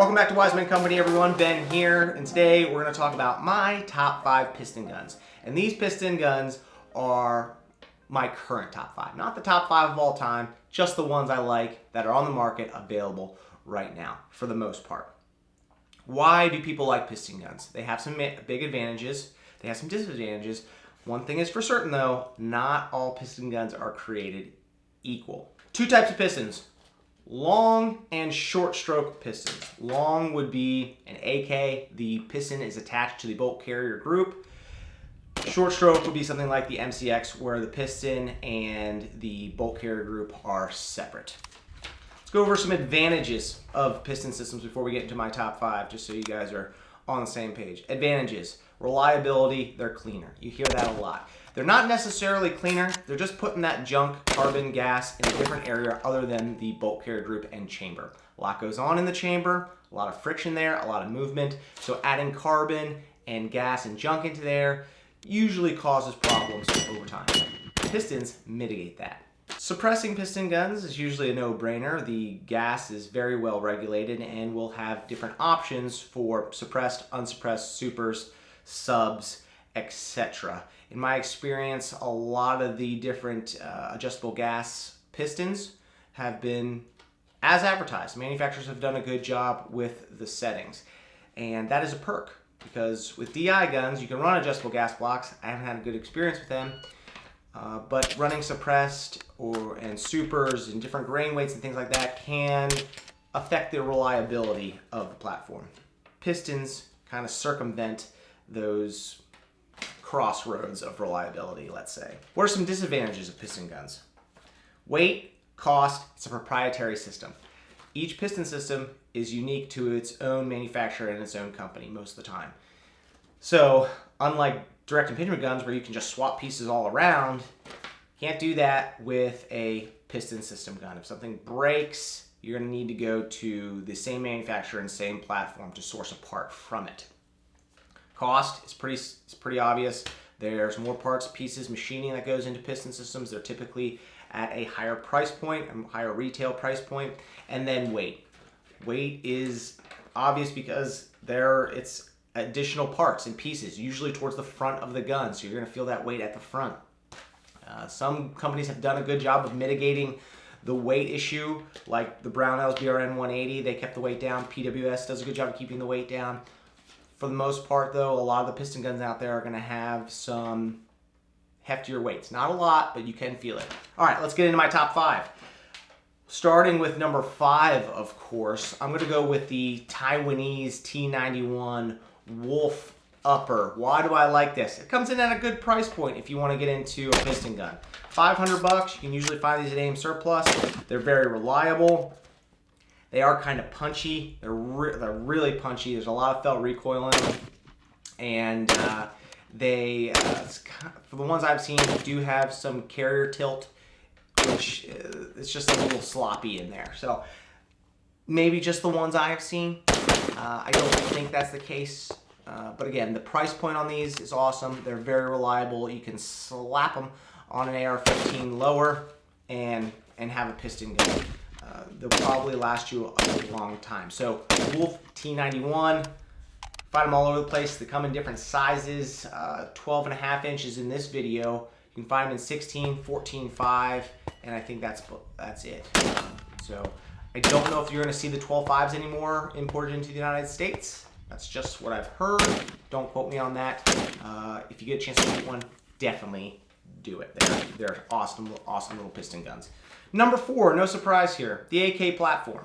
Welcome back to Wiseman Company, everyone. Ben here, and today we're going to talk about my top 5 piston guns. And these piston guns are my current top 5. Not the top 5 of all time, just the ones I like that are on the market available right now, for the most part. Why do people like piston guns? They have some big advantages. They have some disadvantages. One thing is for certain, though, not all piston guns are created equal. 2 types of pistons. Long and short stroke pistons. Long would be an AK. The piston is attached to the bolt carrier group. Short stroke would be something like the MCX, where the piston and the bolt carrier group are separate. Let's go over some advantages of piston systems before we get into my top 5, just so you guys are on the same page. Advantages. Reliability, they're cleaner. You hear that a lot. They're not necessarily cleaner, they're just putting that junk carbon gas in a different area other than the bolt carrier group and chamber. A lot goes on in the chamber, a lot of friction there, a lot of movement, so adding carbon and gas and junk into there usually causes problems over time. Pistons mitigate that. Suppressing piston guns is usually a no-brainer. The gas is very well regulated and will have different options for suppressed, unsuppressed, supers, subs, etc. In my experience, a lot of the different adjustable gas pistons have been as advertised. Manufacturers have done a good job with the settings, and that is a perk, because with DI guns you can run adjustable gas blocks. I haven't had a good experience with them, but running suppressed and supers and different grain weights and things like that can affect the reliability of the platform. Pistons kind of circumvent those crossroads of reliability, let's say. What are some disadvantages of piston guns? Weight, cost, it's a proprietary system. Each piston system is unique to its own manufacturer and its own company most of the time. So, unlike direct impingement guns where you can just swap pieces all around, you can't do that with a piston system gun. If something breaks, you're going to need to go to the same manufacturer and same platform to source a part from it. Cost is pretty obvious. There's more parts, pieces, machining that goes into piston systems. They're typically at a higher price point, a higher retail price point. And then weight. Weight is obvious because it's additional parts and pieces, usually towards the front of the gun. So you're going to feel that weight at the front. Some companies have done a good job of mitigating the weight issue, like the Brownells BRN 180. They kept the weight down. PWS does a good job of keeping the weight down. For the most part, though, a lot of the piston guns out there are going to have some heftier weights. Not a lot, but you can feel it. All right, let's get into my top 5. Starting with number 5, of course, I'm going to go with the Taiwanese T91 Wolf Upper. Why do I like this? It comes in at a good price point if you want to get into a piston gun. $500, you can usually find these at AM Surplus. They're very reliable. They are kind of punchy. They're really punchy. There's a lot of felt recoil in them. And they, for the ones I've seen, do have some carrier tilt, which it's just a little sloppy in there. So maybe just the ones I have seen. I don't think that's the case. But again, the price point on these is awesome. They're very reliable. You can slap them on an AR-15 lower and have a piston gun. They'll probably last you a long time. So Wolf T91, find them all over the place. They come in different sizes, 12.5 inches in this video. You can find them in 16, 14.5, and I think that's it. So I don't know if you're going to see the 12.5s anymore imported into the United States. That's just what I've heard. Don't quote me on that. If you get a chance to get one, definitely do it. They're awesome little piston guns. Number 4, no surprise here, the AK platform.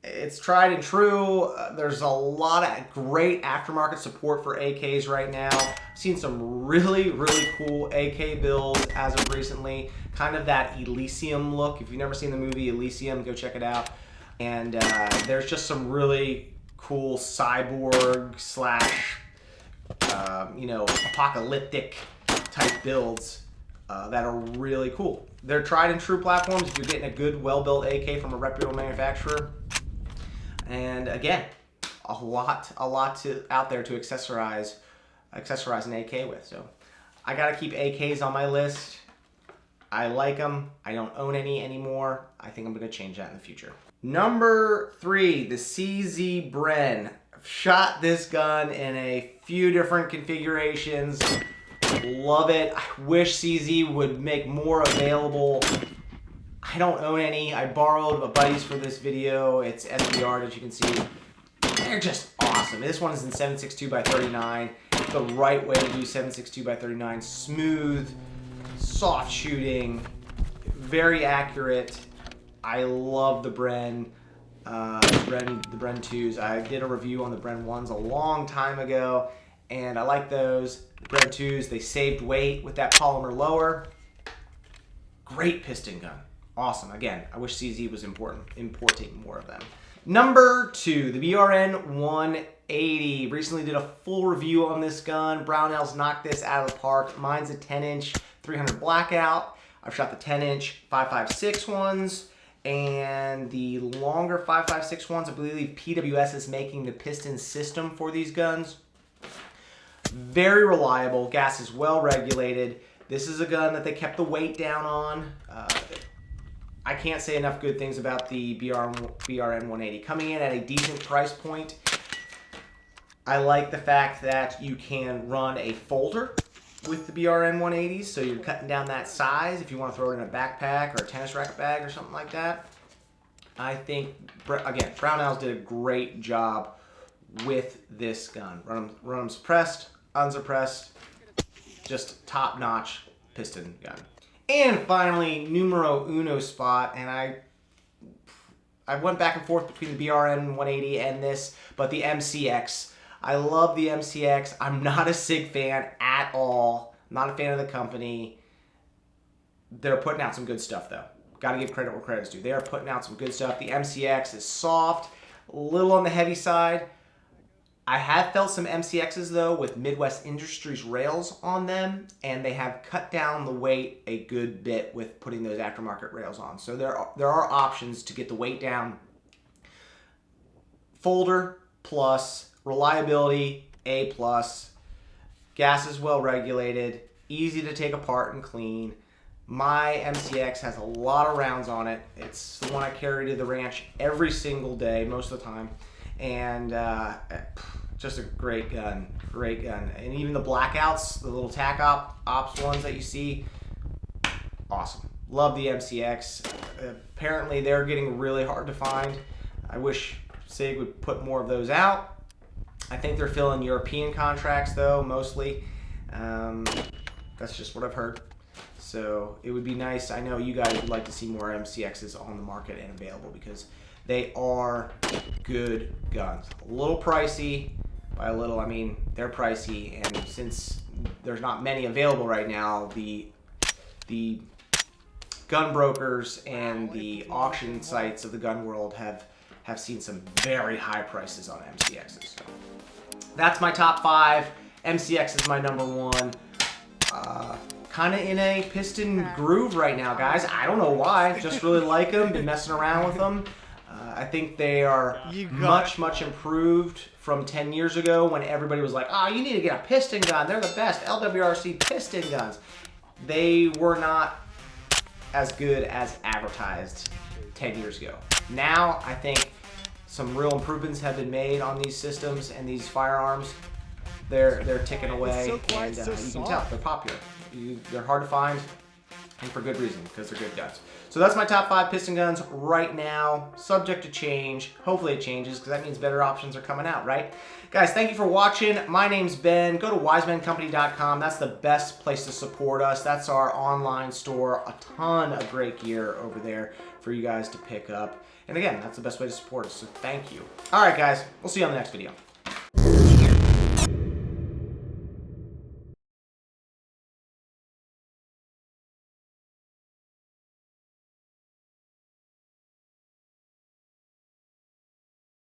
It's tried and true. There's a lot of great aftermarket support for AKs right now. I've seen some really cool AK builds as of recently. Kind of that Elysium look. If you've never seen the movie Elysium, go check it out. And there's just some really cool cyborg / apocalyptic type builds that are really cool. They're tried and true platforms if you're getting a good, well-built AK from a reputable manufacturer. And again, a lot out there to accessorize an AK with. So I gotta keep AKs on my list. I like them. I don't own any anymore. I think I'm gonna change that in the future. Number 3, the CZ Bren. I've shot this gun in a few different configurations. Love it. I wish CZ would make more available. I don't own any. I borrowed a buddy's for this video. It's SBR, as you can see. They're just awesome. This one is in 7.62x39. It's the right way to do 7.62x39. Smooth, soft shooting, very accurate. I love the Bren. The Bren 2s. I did a review on the Bren 1s a long time ago, and I like those. The Bren 2s, they saved weight with that polymer lower. Great piston gun. Awesome. Again, I wish CZ was importing more of them. Number 2, the BRN 180. Recently did a full review on this gun. Brownells knocked this out of the park. Mine's a 10-inch 300 blackout. I've shot the 10-inch 5.56 ones. And the longer 5.56 ones, I believe PWS is making the piston system for these guns. Very reliable. Gas is well regulated. This is a gun that they kept the weight down on. I can't say enough good things about the BRN 180. Coming in at a decent price point. I like the fact that you can run a folder with the BRN 180s, so you're cutting down that size if you want to throw it in a backpack or a tennis racket bag or something like that. I think, again, Brownells did a great job with this gun. Run them suppressed, unsuppressed, just top-notch piston gun. And finally, numero uno spot, and I went back and forth between the BRN 180 and this, but the MCX. I love the MCX. I'm not a SIG fan at all. I'm not a fan of the company. They're putting out some good stuff, though. Got to give credit where credit's due. They are putting out some good stuff. The MCX is soft, a little on the heavy side. I have felt some MCXs, though, with Midwest Industries rails on them, and they have cut down the weight a good bit with putting those aftermarket rails on. So there are options to get the weight down. Folder plus, reliability A+, gas is well regulated, easy to take apart and clean. My MCX has a lot of rounds on it. It's the one I carry to the ranch every single day, most of the time. And just a great gun, great gun. And even the blackouts, the little tac ops ones that you see, awesome. Love the MCX. Apparently they're getting really hard to find. I wish SIG would put more of those out. I think they're filling European contracts though, mostly. That's just what I've heard. So it would be nice. I know you guys would like to see more MCXs on the market and available because they are good guns. A little pricey. By a little, I mean they're pricey, and since there's not many available right now, the gun brokers and the auction sites of the gun world have seen some very high prices on MCXs. So that's my top 5. MCX is my number 1. Kind of in a piston groove right now, guys. I don't know why. Just really like them. Been messing around with them. I think they are much improved from 10 years ago when everybody was like, oh, you need to get a piston gun. They're the best LWRC piston guns. They were not as good as advertised 10 years ago. Now, I think some real improvements have been made on these systems and these firearms. They're ticking away, and you can tell they're popular. They're hard to find, and for good reason, because they're good guns. So that's my top 5 piston guns right now, subject to change. Hopefully it changes, because that means better options are coming out, right? Guys, thank you for watching. My name's Ben. Go to wisemancompany.com. That's the best place to support us. That's our online store. A ton of great gear over there for you guys to pick up. And again, that's the best way to support us, so thank you. All right, guys, we'll see you on the next video.